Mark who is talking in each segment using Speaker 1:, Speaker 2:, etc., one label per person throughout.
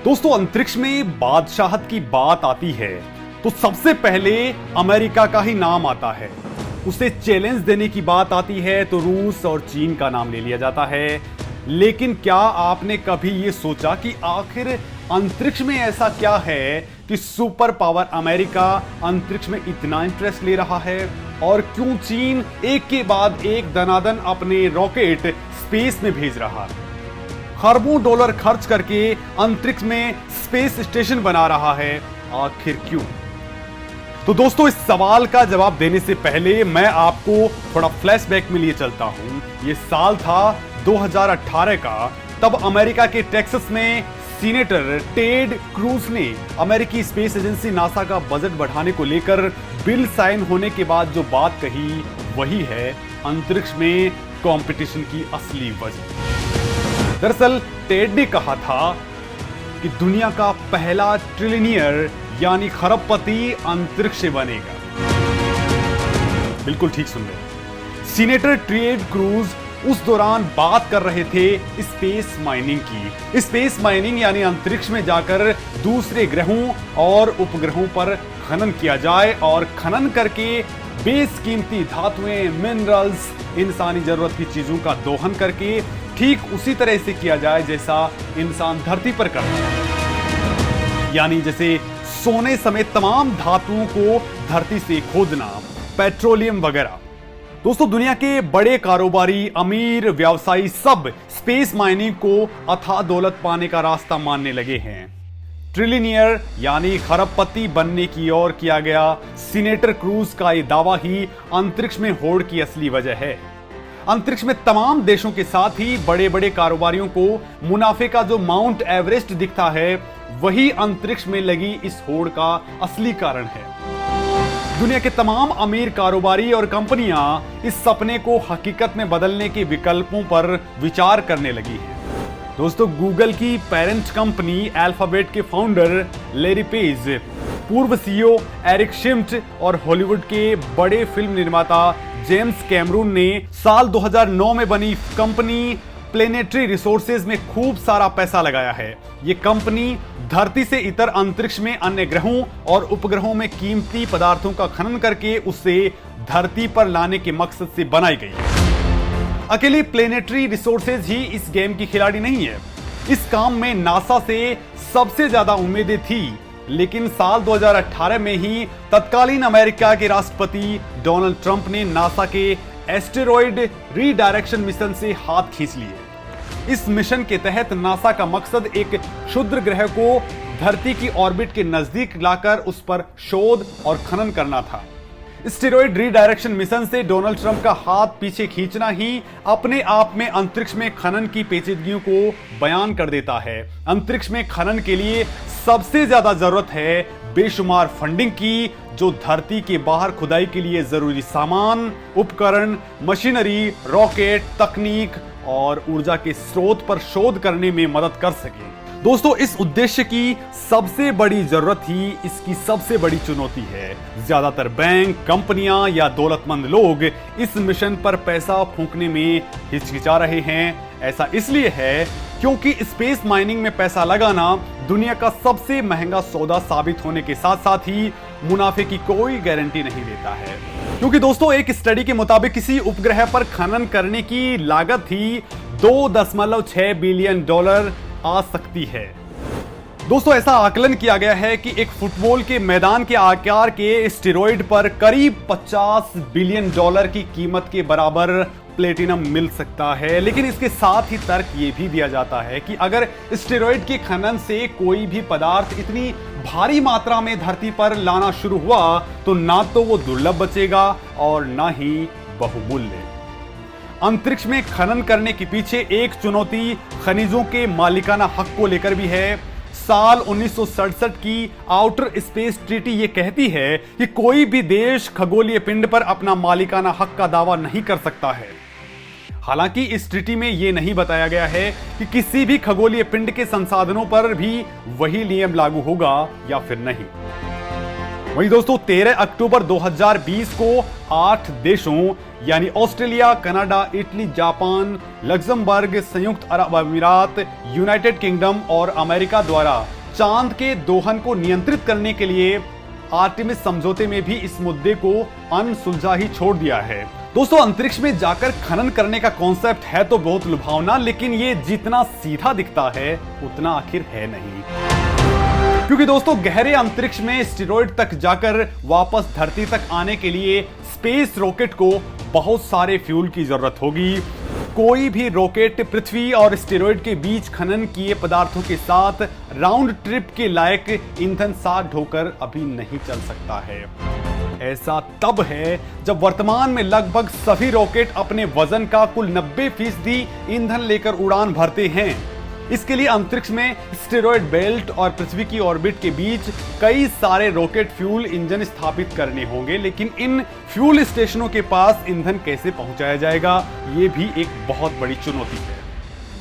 Speaker 1: दोस्तों, अंतरिक्ष में बादशाहत की बात आती है तो सबसे पहले अमेरिका का ही नाम आता है। उसे चैलेंज देने की बात आती है तो रूस और चीन का नाम ले लिया जाता है। लेकिन क्या आपने कभी यह सोचा कि आखिर अंतरिक्ष में ऐसा क्या है कि सुपर पावर अमेरिका अंतरिक्ष में इतना इंटरेस्ट ले रहा है? और क्यों चीन एक के बाद एक दनादन अपने रॉकेट स्पेस में भेज रहा है, खरबों डॉलर खर्च करके अंतरिक्ष में स्पेस स्टेशन बना रहा है? आखिर क्यों? तो दोस्तों, इस सवाल का जवाब देने से पहले मैं आपको थोड़ा फ्लैशबैक में लिए चलता हूं। यह साल था 2018 का। तब अमेरिका के टेक्सास में सीनेटर टेड क्रूज ने अमेरिकी स्पेस एजेंसी नासा का बजट बढ़ाने को लेकर बिल साइन होने के बाद जो बात कही, वही है अंतरिक्ष में कंपटीशन की असली वजह। दरअसल टेड ने कहा था कि दुनिया का पहला ट्रिलियनियर यानी खरबपति अंतरिक्ष से बनेगा। बिल्कुल ठीक सुन रहे। सीनेटर टेड क्रूज उस दौरान बात कर रहे थे स्पेस माइनिंग की। स्पेस माइनिंग यानी अंतरिक्ष में जाकर दूसरे ग्रहों और उपग्रहों पर खनन किया जाए और खनन करके बेशकीमती धातुएं, मिनरल्स, इंसानी जरूरत की चीजों का दोहन करके ठीक उसी तरह से किया जाए जैसा इंसान धरती पर करता है। यानी जैसे सोने समेत तमाम धातुओं को धरती से खोदना, पेट्रोलियम वगैरह। दोस्तों, दुनिया के बड़े कारोबारी, अमीर व्यवसायी सब स्पेस माइनिंग को अथाह दौलत पाने का रास्ता मानने लगे हैं। ट्रिलियनियर यानी खरबपति बनने की ओर किया गया सीनेटर क्रूज का यह दावा ही अंतरिक्ष में होड़ की असली वजह है। अंतरिक्ष में तमाम देशों के साथ ही बड़े बड़े कारोबारियों को मुनाफे का जो माउंट एवरेस्ट दिखता है, वही अंतरिक्ष में लगी इस होड़ का असली कारण है। दुनिया के तमाम अमीर कारोबारी और कंपनियां इस सपने को हकीकत में बदलने के विकल्पों पर विचार करने लगी हैं। दोस्तों, गूगल की पेरेंट कंपनी अल्फाबेट के फाउंडर लैरी पेज, पूर्व सीईओ एरिक शिम्ट और हॉलीवुड के बड़े फिल्म निर्माता जेम्स कैमरून ने साल 2009 में बनी कंपनी प्लेनेटरी रिसोर्सेज में खूब सारा पैसा लगाया है। ये कंपनी धरती से इतर अंतरिक्ष में अन्य ग्रहों और उपग्रहों में कीमती पदार्थों का खनन करके उसे धरती पर लाने के मकसद से बनाई गई है। अकेली प्लेनेटरी रिसोर्सेज ही इस गेम की खिलाड़ी नहीं है। इस काम में नासा से सबसे ज्यादा उम्मीदें थी, लेकिन साल 2018 में ही तत्कालीन अमेरिका के राष्ट्रपति डोनाल्ड ट्रंप ने नासा के एस्टेरॉयड रीडायरेक्शन मिशन से हाथ खींच लिए। इस मिशन के तहत नासा का मकसद एक क्षुद्र ग्रह को धरती की ऑर्बिट के नजदीक लाकर उस पर शोध और खनन करना था। एस्टेरॉयड रीडायरेक्शन मिशन से डोनाल्ड ट्रंप का हाथ पीछे खींचना ही अपने आप में अंतरिक्ष में खनन की पेचीदगियों को बयान कर देता है। अंतरिक्ष में खनन के लिए सबसे ज्यादा जरूरत है बेशुमार फंडिंग की, जो धरती के बाहर खुदाई के लिए जरूरी सामान, उपकरण, मशीनरी, रॉकेट, तकनीक और ऊर्जा के स्रोत पर शोध करने में मदद कर सके। दोस्तों, इस उद्देश्य की सबसे बड़ी जरूरत ही इसकी सबसे बड़ी चुनौती है। ज्यादातर बैंक, कंपनियां या दौलतमंद लोग इस मिशन पर पैसा फूंकने में हिचकिचा रहे हैं। ऐसा इसलिए है क्योंकि स्पेस माइनिंग में पैसा लगाना दुनिया का सबसे महंगा सौदा साबित होने के साथ साथ ही मुनाफे की कोई गारंटी नहीं देता है। क्योंकि दोस्तों, एक स्टडी के मुताबिक किसी उपग्रह पर खनन करने की लागत ही 2.6 बिलियन डॉलर आ सकती है। दोस्तों, ऐसा आकलन किया गया है कि एक फुटबॉल के मैदान के आकार के एस्टेरॉयड पर करीब 50 बिलियन डॉलर की कीमत के बराबर प्लेटिनम मिल सकता है। लेकिन इसके साथ ही तर्क ये भी दिया जाता है कि अगर एस्टेरॉयड के खनन से कोई भी पदार्थ इतनी भारी मात्रा में धरती पर लाना शुरू हुआ तो ना तो वो दुर्लभ बचेगा और ना ही बहुमूल्य। अंतरिक्ष में खनन करने के पीछे एक चुनौती खनिजों के मालिकाना हक को लेकर भी है। साल 1967 की आउटर स्पेस ट्रीटी ये कहती है कि कोई भी देश खगोलीय पिंड पर अपना मालिकाना हक का दावा नहीं कर सकता है। हालांकि इस ट्रीटी में यह नहीं बताया गया है कि किसी भी खगोलीय पिंड के संसाधनों पर भी वही नियम लागू होगा या फिर नहीं। वहीं दोस्तों, 13 अक्टूबर 2020 को 8 देशों यानी Australia, Canada, Italy, Japan, Luxembourg, संयुक्त अरब अमीरात, यूनाइटेड किंगडम और अमेरिका द्वारा चांद के दोहन को नियंत्रित करने के लिए आर्टेमिस समझौते में भी इस मुद्दे को अनसुलझा ही छोड़ दिया है। दोस्तों, अंतरिक्ष में जाकर खनन करने का कॉन्सेप्ट है तो बहुत लुभावना, लेकिन ये जितना सीधा दिखता है उतना आखिर है नहीं। क्योंकि दोस्तों, गहरे अंतरिक्ष में एस्टेरॉयड तक जाकर वापस धरती तक आने के लिए स्पेस रॉकेट को बहुत सारे फ्यूल की जरूरत होगी। कोई भी रॉकेट पृथ्वी और एस्टेरॉयड के बीच खनन किए पदार्थों के साथ राउंड ट्रिप के लायक ईंधन साथ ढोकर अभी नहीं चल सकता है। ऐसा तब है जब वर्तमान में लगभग सभी रॉकेट अपने वजन का कुल 90% ईंधन लेकर उड़ान भरते हैं। इसके लिए अंतरिक्ष में एस्टेरॉयड बेल्ट और पृथ्वी की ऑर्बिट के बीच कई सारे रॉकेट फ्यूल इंजन स्थापित करने होंगे, लेकिन इन फ्यूल स्टेशनों के पास ईंधन कैसे पहुंचाया जाएगा, ये भी एक बहुत बड़ी चुनौती है।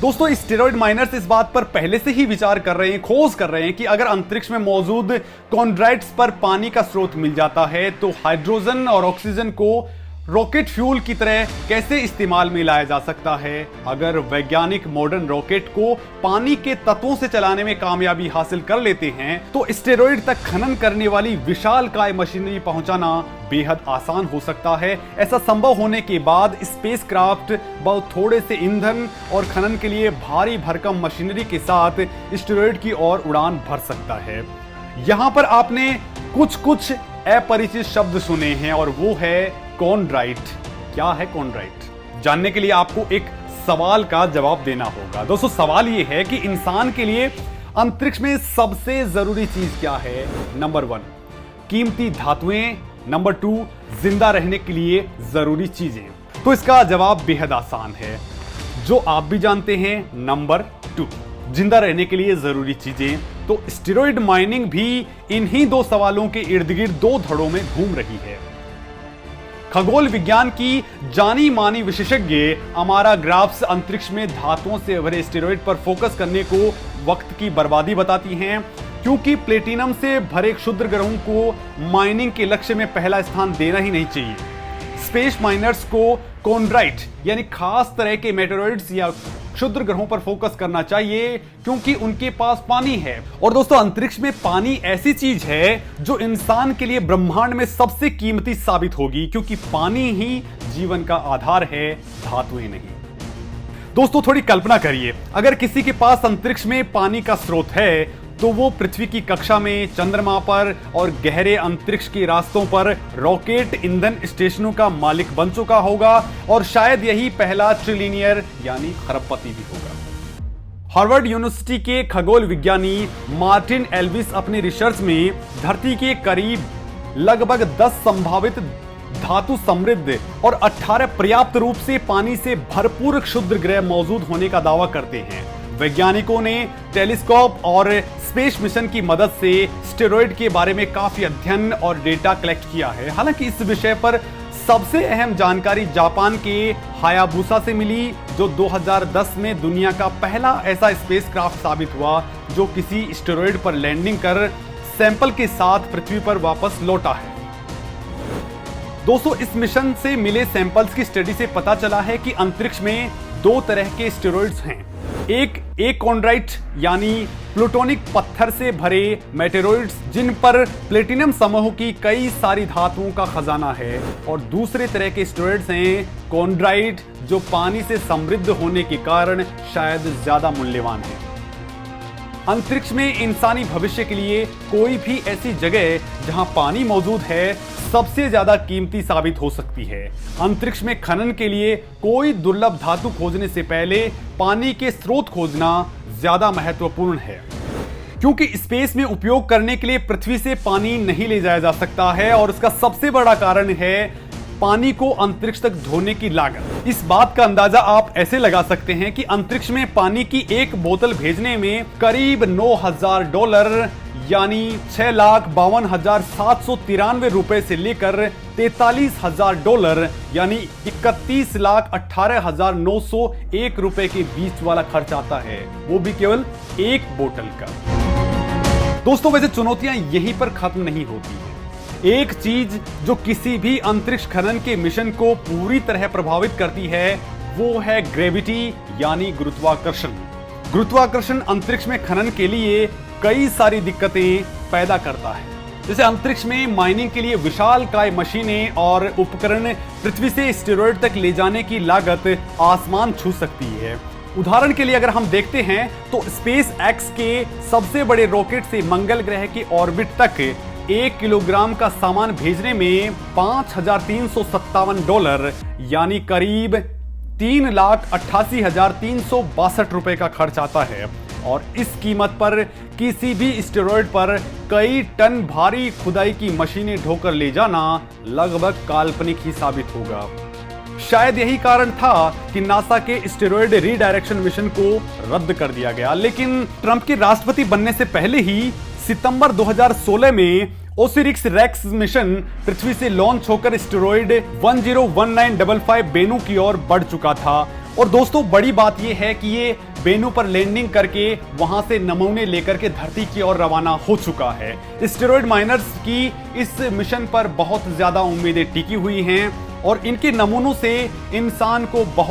Speaker 1: दोस्तों, एस्टेरॉयड माइनर्स इस बात पर पहले से ही विचार कर रहे हैं, खोज कर रहे हैं कि अगर अंतरिक्ष में मौजूद कॉन्ड्राइट्स पर पानी का स्रोत मिल जाता है तो हाइड्रोजन और ऑक्सीजन को रॉकेट फ्यूल की तरह कैसे इस्तेमाल में लाया जा सकता है। अगर वैज्ञानिक मॉडर्न रॉकेट को पानी के तत्वों से चलाने में कामयाबी हासिल कर लेते हैं तो एस्टेरॉयड तक खनन करने वाली विशालकाय मशीनरी पहुंचाना बेहद आसान हो सकता है। ऐसा संभव होने के बाद स्पेसक्राफ्ट बहुत थोड़े से ईंधन और खनन के लिए भारी भरकम मशीनरी के साथ एस्टेरॉयड की ओर उड़ान भर सकता है। यहां पर आपने कुछ अपरिचित शब्द सुने हैं और वो है कॉन्ड्राइट। क्या है कॉन्ड्राइट? जानने के लिए आपको एक सवाल का जवाब देना होगा। दोस्तों, सवाल ये है कि इंसान के लिए अंतरिक्ष में सबसे जरूरी चीज क्या है? नंबर 1 कीमती धातुएं, नंबर 2 जिंदा रहने के लिए जरूरी चीजें। तो इसका जवाब बेहद आसान है, जो आप भी जानते हैं। नंबर 2 जिंदा रहने के लिए जरूरी चीजें। तो एस्टेरॉयड माइनिंग भी इन्हीं दो सवालों के इर्द गिर्द दो धड़ों में घूम रही है। खगोल विज्ञान की जानी मानी विशेषज्ञ अमारा ग्राफ्स अंतरिक्ष में धातुओं से भरे एस्टेरॉयड पर फोकस करने को वक्त की बर्बादी बताती हैं, क्योंकि प्लेटिनम से भरे क्षुद्र ग्रहों को माइनिंग के लक्ष्य में पहला स्थान देना ही नहीं चाहिए। स्पेस माइनर्स को कॉन्ड्राइट यानी खास तरह के मेटेरॉइड्स या क्षुद्र ग्रहों पर फोकस करना चाहिए, क्योंकि उनके पास पानी है। और दोस्तों, अंतरिक्ष में पानी ऐसी चीज है जो इंसान के लिए ब्रह्मांड में सबसे कीमती साबित होगी, क्योंकि पानी ही जीवन का आधार है, धातुएं नहीं। दोस्तों, थोड़ी कल्पना करिए, अगर किसी के पास अंतरिक्ष में पानी का स्रोत है तो वो पृथ्वी की कक्षा में, चंद्रमा पर और गहरे अंतरिक्ष के रास्तों पर रॉकेट ईंधन स्टेशनों का मालिक बन चुका होगा, और शायद यही पहला ट्रिलियनियर यानी खरबपति भी होगा। हार्वर्ड यूनिवर्सिटी के खगोल विज्ञानी मार्टिन एल्विस अपनी रिसर्च में धरती के करीब लगभग 10 संभावित धातु समृद्ध और 18 पर्याप्त रूप से पानी से भरपूर क्षुद्र ग्रह मौजूद होने का दावा करते हैं। वैज्ञानिकों ने टेलीस्कोप और स्पेस मिशन की मदद से एस्टेरॉयड के बारे में काफी अध्ययन और डेटा कलेक्ट किया है। हालांकि इस विषय पर सबसे अहम जानकारी जापान के हायाबुसा से मिली, जो 2010 में दुनिया का पहला ऐसा स्पेसक्राफ्ट साबित हुआ जो किसी एस्टेरॉयड पर लैंडिंग कर सैंपल के साथ पृथ्वी पर वापस लौटा है। दोस्तों, इस मिशन से मिले सैंपल्स की स्टडी से पता चला है कि अंतरिक्ष में दो तरह के एस्टेरॉयड्स हैं। एक कॉन्ड्राइट यानी प्लूटोनिक पत्थर से भरे मेटेरॉइड्स जिन पर प्लेटिनम समूह की कई सारी धातुओं का खजाना है, और दूसरे तरह के एस्टेरॉयड्स हैं कॉन्ड्राइट जो पानी से समृद्ध होने के कारण शायद ज्यादा मूल्यवान है। अंतरिक्ष में इंसानी भविष्य के लिए कोई भी ऐसी जगह जहां पानी मौजूद है सबसे ज्यादा कीमती साबित हो सकती है। अंतरिक्ष में खनन के लिए कोई दुर्लभ धातु खोजने से पहले पानी के स्रोत खोजना ज्यादा महत्वपूर्ण है, क्योंकि स्पेस में उपयोग करने के लिए पृथ्वी से पानी नहीं ले जाया जा सकता है, और इसका सबसे बड़ा कारण है पानी को अंतरिक्ष तक ढोने की लागत। इस बात का अंदाजा आप ऐसे लगा सकते हैं कि अंतरिक्ष में पानी की एक बोतल भेजने में करीब $9,000 यानी $6,52,793 रुपए से लेकर $43,000 यानी $31,18,901 रुपए के बीच वाला खर्च आता है, वो भी केवल एक बोतल का। दोस्तों, वैसे चुनौतियां यहीं पर खत्म नहीं होती हैं। एक चीज जो किसी भी अंतरिक्ष खनन के मिशन को पूरी तरह प्रभावित करती है वो है ग्रेविटी यानी गुरुत्वाकर्षण। गुरुत्वाकर्षण अंतरिक्ष में खनन के लिए कई सारी दिक्कतें पैदा करता है। जैसे अंतरिक्ष में माइनिंग के लिए विशालकाय मशीनें और उपकरण पृथ्वी से एस्टेरॉयड तक ले जाने की लागत आसमान छू सकती है। उदाहरण के लिए अगर हम देखते हैं तो स्पेस एक्स के सबसे बड़े रॉकेट से मंगल ग्रह के ऑर्बिट तक 1 किलोग्राम का सामान भेजने में $5,357 यानी करीब 3,88,362 रुपए का खर्च आता है। और इस कीमत पर किसी भी एस्टेरॉयड पर कई टन भारी खुदाई की मशीनें ढोकर ले जाना लगभग काल्पनिक ही साबित होगा। शायद यही कारण था कि नासा के एस्टेरॉयड रीडायरेक्शन मिशन को रद्द कर दिया गया। लेकिन ट्रंप के राष्ट्रपति बनने से पहले ही सितंबर 2016 में ओसिरिक्स रेक्स मिशन पृथ्वी से लॉन्च होकर एस्टेरॉयड 101955 बेनू की ओर बढ़ चुका था। और दोस्तों बड़ी बात यह है कि ये बेनू पर लैंडिंग करके वहां से नमूने लेकर के धरती की ओर रवाना हो चुका है। एस्टेरॉयड माइनर्स की इस मिशन पर बहुत ज्यादा उम्मीदें टिकी हुई हैं और इनके नमूनों से इंसान को बहुत